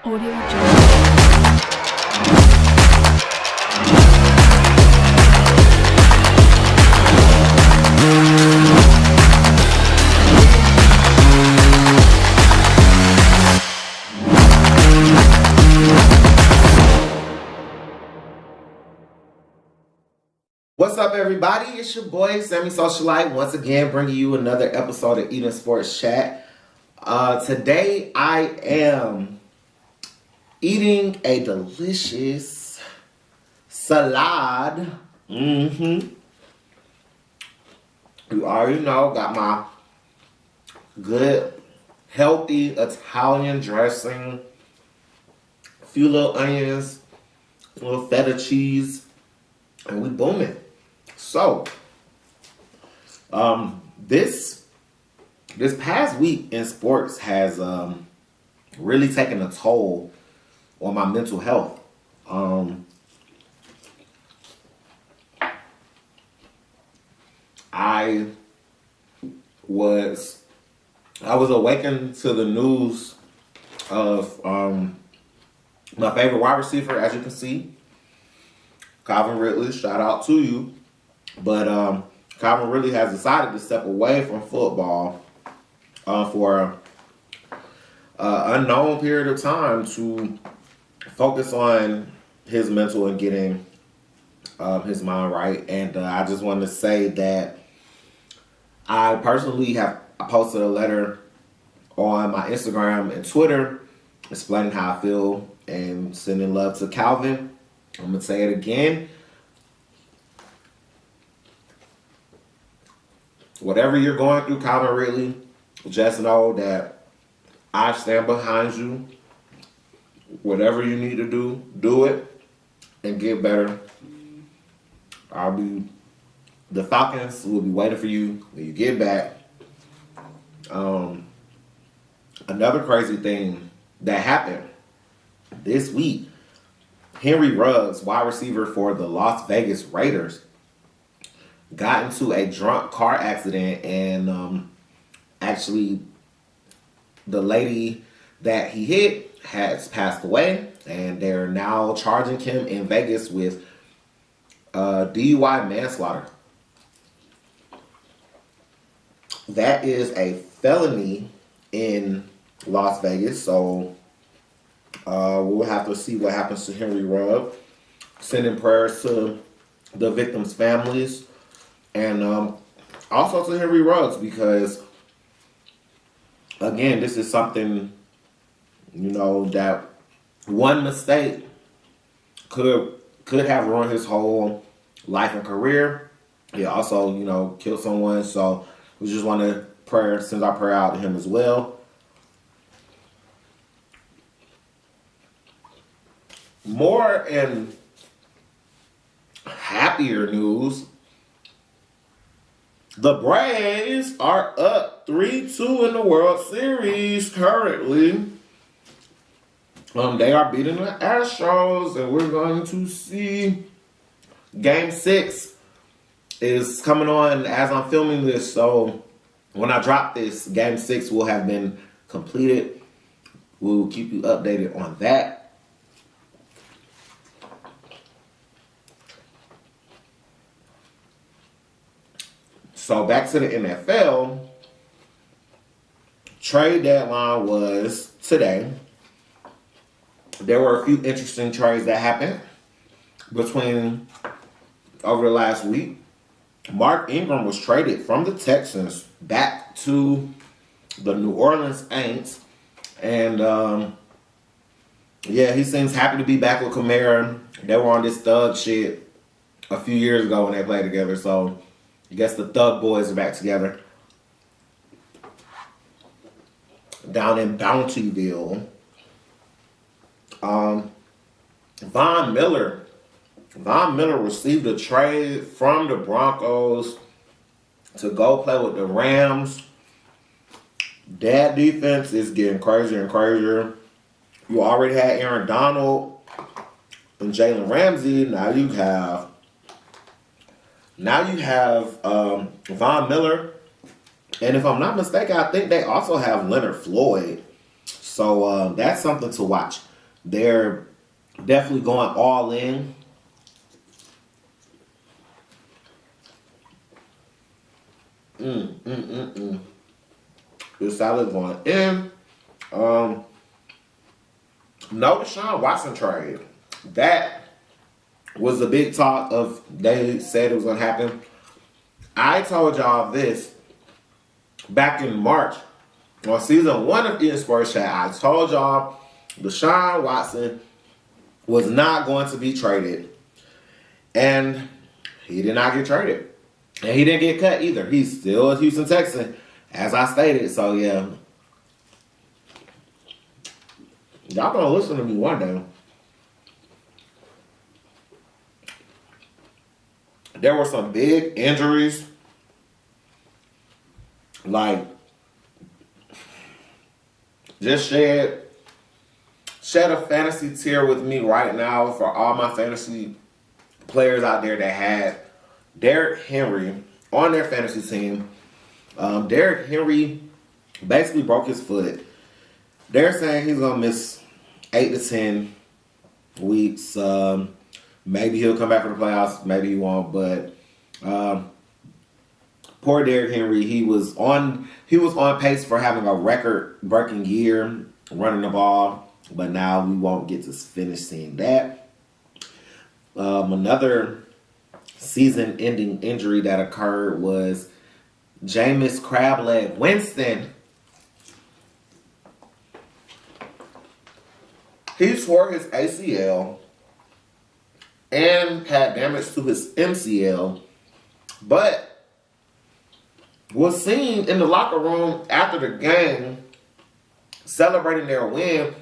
Audio Jungle. What's up, everybody? It's your boy, Sammy Socialite, once again bringing you another episode of Eating Sports Chat. Today, I am eating a delicious salad. You already know, got my good, healthy Italian dressing, a few little onions, a little feta cheese, and we booming. So, this past week in sports has really taken a toll on my mental health. I was awakened to the news of my favorite wide receiver, as you can see, Calvin Ridley. Shout out to you. But Calvin Ridley has decided to step away from football for an unknown period of time to focus on his mental and getting his mind right. And I just wanted to say that I personally have posted a letter on my Instagram and Twitter explaining how I feel and sending love to Calvin. I'm going to say it again. Whatever you're going through, Calvin Ridley, just know that I stand behind you. Whatever you need to do, do it and get better. The Falcons will be waiting for you when you get back. Another crazy thing that happened this week, Henry Ruggs, wide receiver for the Las Vegas Raiders, got into a drunk car accident, and actually the lady that he hit has passed away, and they're now charging him in Vegas with DUI manslaughter. That is a felony in Las Vegas, so we'll have to see what happens to Henry Ruggs. Sending prayers to the victims' families. And also to Henry Ruggs, because, again, this is something, that one mistake could have ruined his whole life and career. He also, killed someone. So we just want to send our prayer out to him as well. More and happier news. The Braves are up 3-2 in the World Series currently. They are beating the Astros, and we're going to see Game 6 is coming on as I'm filming this. So when I drop this, Game 6 will have been completed. We'll keep you updated on that. So back to the NFL, trade deadline was today. There were a few interesting trades that happened over the last week. Mark Ingram was traded from the Texans back to the New Orleans Saints. And he seems happy to be back with Kamara. They were on this thug shit a few years ago when they played together, so I guess the Thug Boys are back together. Down in Bountyville. Von Miller received a trade from the Broncos to go play with the Rams. That defense is getting crazier and crazier. You already had Aaron Donald and Jalen Ramsey. Now you have Von Miller, and if I'm not mistaken, I think they also have Leonard Floyd. So that's something to watch. They're definitely going all in. The salad going in. No Deshaun Watson trade. That was the big talk of, they said it was going to happen. I told y'all this back in March on season 1 of Eating Sports Chat. I told y'all Deshaun Watson was not going to be traded. And he did not get traded. And he didn't get cut either. He's still a Houston Texan, as I stated. So, yeah. Y'all gonna listen to me one day. There were some big injuries. Like, just shed a fantasy tear with me right now for all my fantasy players out there that had Derrick Henry on their fantasy team. Derrick Henry basically broke his foot. They're saying he's going to miss 8 to 10 weeks. Maybe he'll come back for the playoffs. Maybe he won't. But poor Derrick Henry, he was on pace for having a record-breaking year running the ball. But now we won't get to finish seeing that. Another season-ending injury that occurred was Jameis Crableg Winston. He tore his ACL and had damage to his MCL, but was seen in the locker room after the game celebrating their win,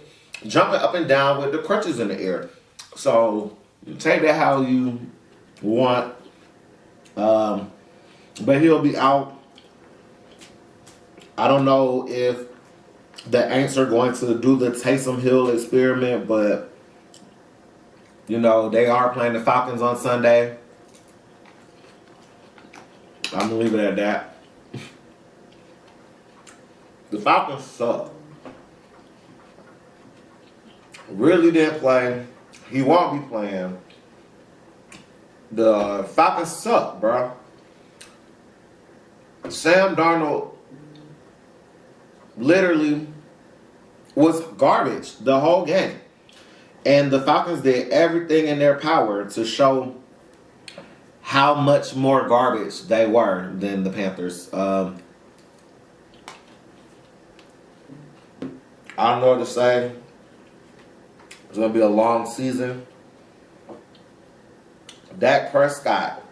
jumping up and down with the crutches in the air. So take that how you want. But he'll be out. I don't know if the Aints are going to do the Taysom Hill experiment, but you know, they are playing the Falcons on Sunday. I'm gonna leave it at that. The Falcons suck. Really didn't play. He won't be playing. The Falcons suck, bro. Sam Darnold literally was garbage the whole game. And the Falcons did everything in their power to show how much more garbage they were than the Panthers. I don't know what to say. It's going to be a long season. Dak Prescott,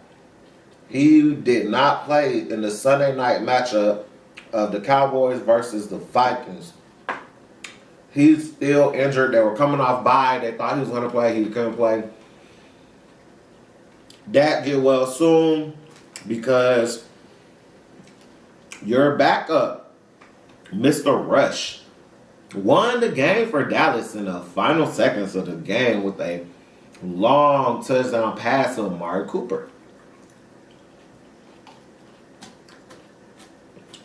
he did not play in the Sunday night matchup of the Cowboys versus the Vikings. He's still injured. They were coming off bye. They thought he was going to play. He couldn't play. Dak, get well soon, because your backup, Mr. Rush, won the game for Dallas in the final seconds of the game with a long touchdown pass to Amari Cooper.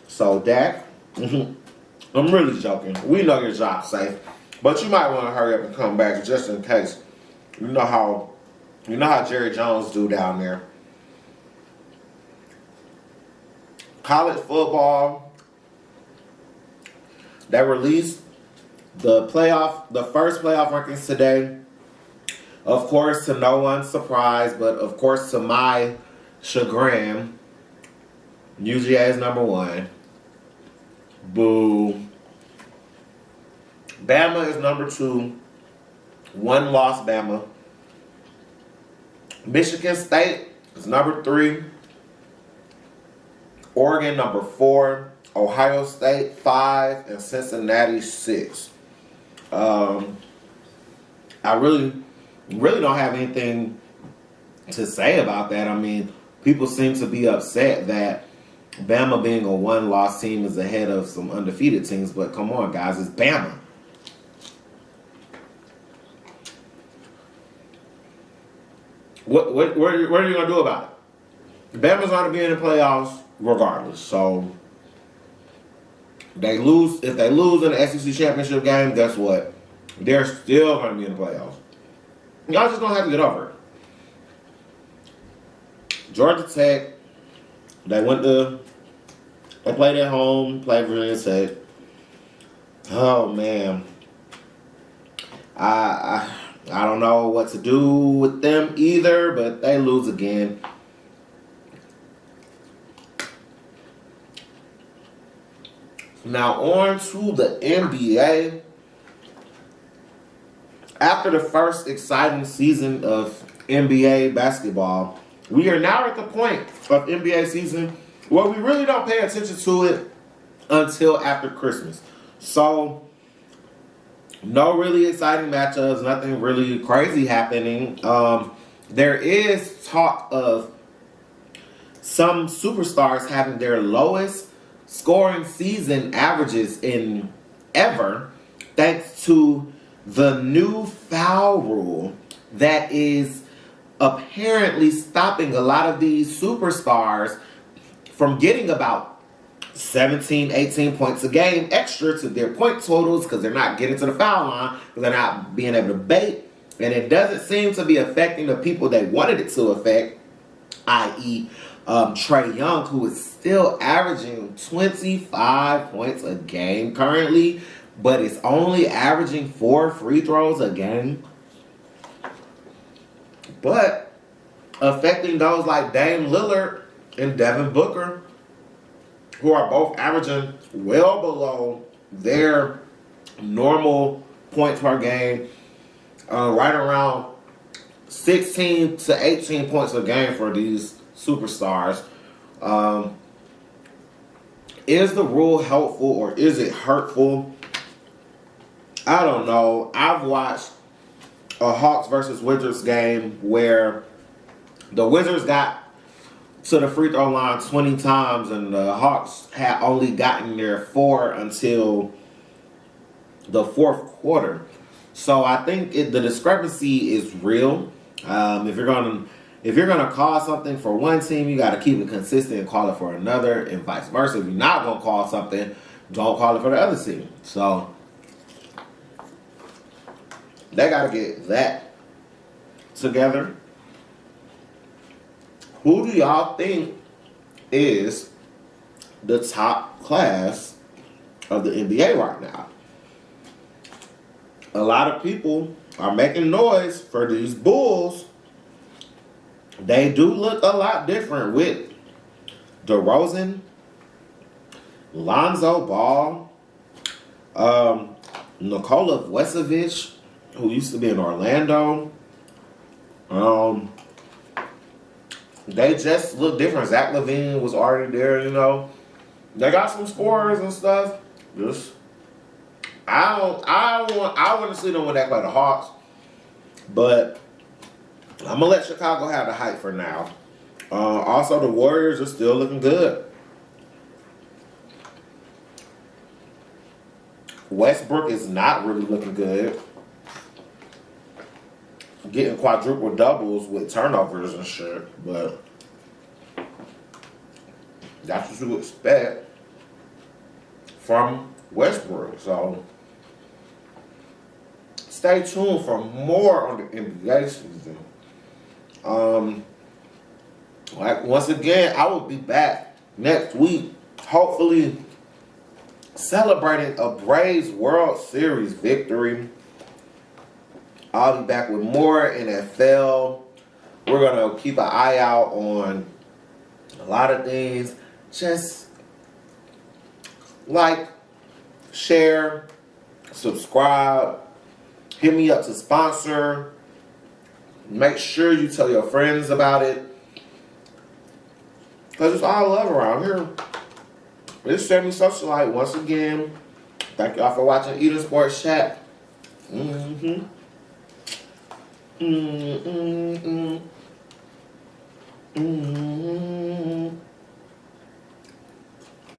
So, Dak, I'm really joking. We know your job's safe, but you might want to hurry up and come back just in case. You know how Jerry Jones do down there. College football, they released the first playoff rankings today. Of course, to no one's surprise, but of course to my chagrin, UGA is number 1. Boo. Bama is number 2. 1 loss Bama. Michigan State is number 3. Oregon number 4. Ohio State 5. And Cincinnati 6. I really don't have anything to say about that. I mean, people seem to be upset that Bama being a 1-loss team is ahead of some undefeated teams, but come on, guys, it's Bama. What are you going to do about it? Bama's going to be in the playoffs regardless. So if they lose in the SEC championship game, guess what? They're still going to be in the playoffs. Y'all just going to have to get over it. Georgia Tech, they played at home, played Virginia Tech. Oh, man. I don't know what to do with them either, but they lose again. Now on to the NBA. After the first exciting season of NBA basketball, we are now at the point of NBA season where we really don't pay attention to it until after Christmas. So, no really exciting matchups, nothing really crazy happening. There is talk of some superstars having their lowest scoring season averages in ever, thanks to the new foul rule that is apparently stopping a lot of these superstars from getting about 17, 18 points a game extra to their point totals because they're not getting to the foul line, because they're not being able to bait. And it doesn't seem to be affecting the people they wanted it to affect, i.e. Trae Young, who is still averaging 25 points a game currently, but is only averaging 4 free throws a game. But affecting those like Dame Lillard and Devin Booker, who are both averaging well below their normal points per game, right around 16 to 18 points a game for these superstars. Is the rule helpful or is it hurtful? I don't know. I've watched a Hawks versus Wizards game where the Wizards got to the free throw line 20 times and the Hawks had only gotten there 4 until the fourth quarter. So I think the discrepancy is real. If you're gonna call something for one team, you got to keep it consistent and call it for another, and vice versa. If you're not gonna call something, don't call it for the other team. So they got to get that together. Who do y'all think is the top class of the NBA right now? A lot of people are making noise for these Bulls. They do look a lot different with DeRozan, Lonzo Ball, Nikola Vucevic, who used to be in Orlando. They just look different. Zach LaVine was already there, you know. They got some scorers and stuff. Just, I want to see them when they play the Hawks. But I'm going to let Chicago have the hype for now. Also, the Warriors are still looking good. Westbrook is not really looking good. Getting quadruple doubles with turnovers and shit, but that's what you expect from Westbrook. So stay tuned for more on the NBA season. Once again, I will be back next week, hopefully celebrating a Braves World Series victory. I'll be back with more NFL. We're going to keep an eye out on a lot of things. Just like, share, subscribe, hit me up to sponsor. Make sure you tell your friends about it, because it's all love around here. This is Sammy Socialite once again. Thank y'all for watching Eden Sports Chat. Mm-hmm.